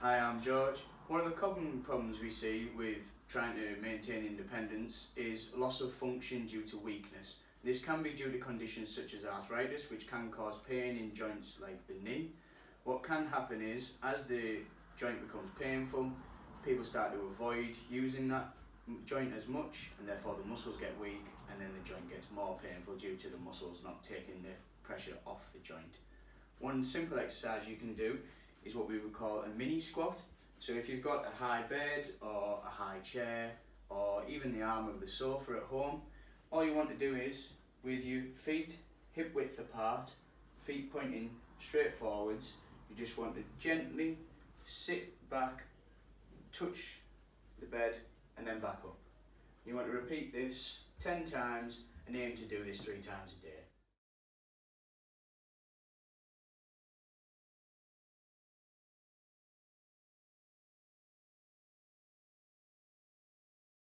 Hi, I'm George. One of the common problems we see with trying to maintain independence is loss of function due to weakness. This can be due to conditions such as arthritis, which can cause pain in joints like the knee. What can happen is, as the joint becomes painful, people start to avoid using that joint as much, and therefore the muscles get weak, and then the joint gets more painful due to the muscles not taking the pressure off the joint. One simple exercise you can do is what we would call a mini squat. So if you've got a high bed or a high chair or even the arm of the sofa at home, all you want to do is, with your feet hip width apart, feet pointing straight forwards, you just want to gently sit back, touch the bed and then back up. You want to repeat this 10 times and aim to do this 3 times a day.